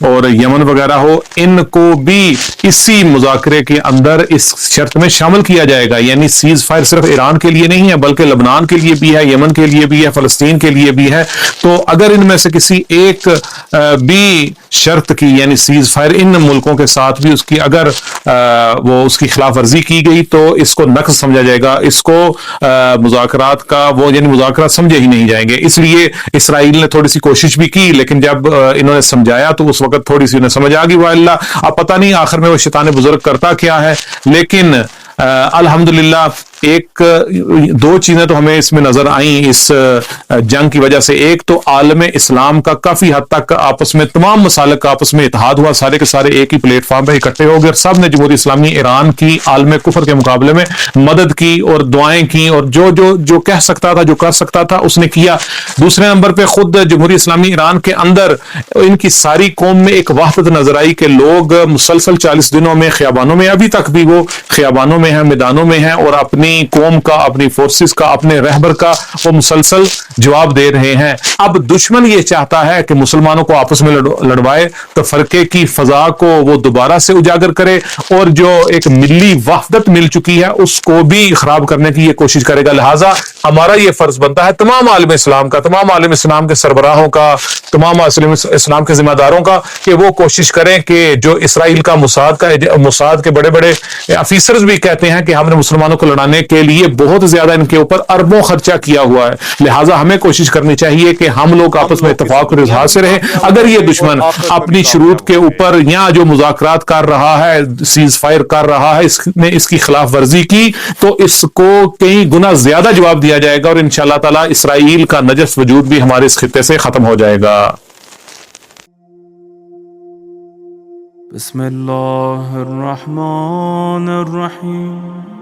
اور یمن وغیرہ ہو، ان کو بھی اسی مذاکرے کے اندر اس شرط میں شامل کیا جائے گا. یعنی سیز فائر صرف ایران کے لیے نہیں ہے بلکہ لبنان کے لیے بھی ہے، یمن کے لیے بھی ہے، فلسطین کے لیے بھی ہے. تو اگر ان میں سے کسی ایک بھی شرط کی یعنی سیز فائر ان ملکوں کے ساتھ بھی اس کی اگر وہ اس کی خلاف ورزی کی گئی تو اس کو نقض سمجھا جائے گا، اس کو مذاکرات کا وہ یعنی مذاکرات سمجھے ہی نہیں جائیں گے. اس لیے اسرائیل نے تھوڑی سی کوشش بھی کی، لیکن جب انہوں نے سمجھایا تو اس وقت تھوڑی سی انہیں سمجھ آ گئی. واللہ اب پتہ نہیں آخر میں وہ شیطان بزرگ کرتا کیا ہے. لیکن الحمدللہ ایک دو چیزیں تو ہمیں اس میں نظر آئیں اس جنگ کی وجہ سے. ایک تو عالم اسلام کا کافی حد تک آپس میں تمام مسالک کا آپس میں اتحاد ہوا، سارے کے سارے ایک ہی پلیٹ فارم پہ اکٹھے ہو گئے اور سب نے جمہوریہ اسلامی ایران کی عالم کفر کے مقابلے میں مدد کی اور دعائیں کی اور جو کہہ سکتا تھا، جو کر سکتا تھا اس نے کیا. دوسرے نمبر پہ خود جمہوریہ اسلامی ایران کے اندر ان کی ساری قوم میں ایک وحدت نظر آئی کہ لوگ مسلسل 40 دنوں میں خیابانوں میں، ابھی تک بھی وہ خیابانوں میں ہیں، میدانوں میں ہیں اور اپنی قوم کا، اپنی فورسز کا، اپنے رہبر کا وہ مسلسل جواب دے رہے ہیں. اب دشمن یہ چاہتا ہے کہ مسلمانوں کو آپس میں لڑوائے، تو فرقے کی فضا کو وہ دوبارہ سے اجاگر کرے اور جو ایک ملی وحدت مل چکی ہے اس کو بھی خراب کرنے کی یہ کوشش کرے گا. لہٰذا ہمارا یہ فرض بنتا ہے تمام عالم اسلام کا، تمام عالم اسلام کے سربراہوں کا، تمام عالم اسلام کے ذمہ داروں کا کہ وہ کوشش کریں کہ جو اسرائیل کا موساد کے بڑے بڑے افیسرز بھی کہتے ہیں کہ ہم نے مسلمانوں کو لڑانے کے لیے بہت زیادہ ان کے اوپر اربوں خرچہ کیا ہوا ہے، لہٰذا ہمیں کوشش کرنی چاہیے کہ ہم لوگ آپس میں اتفاق اور اظہار سے رہیں. اگر یہ دشمن اپنی شروط کے اوپر یا جو مذاکرات کر رہا ہے، سیز فائر کر رہا ہے، اس نے اس کی خلاف ورزی کی تو اس کو کئی گنا زیادہ جواب دیا جائے گا اور انشاءاللہ تعالی اسرائیل کا نجس وجود بھی ہمارے اس خطے سے ختم ہو جائے گا. بسم اللہ الرحمن الرحیم.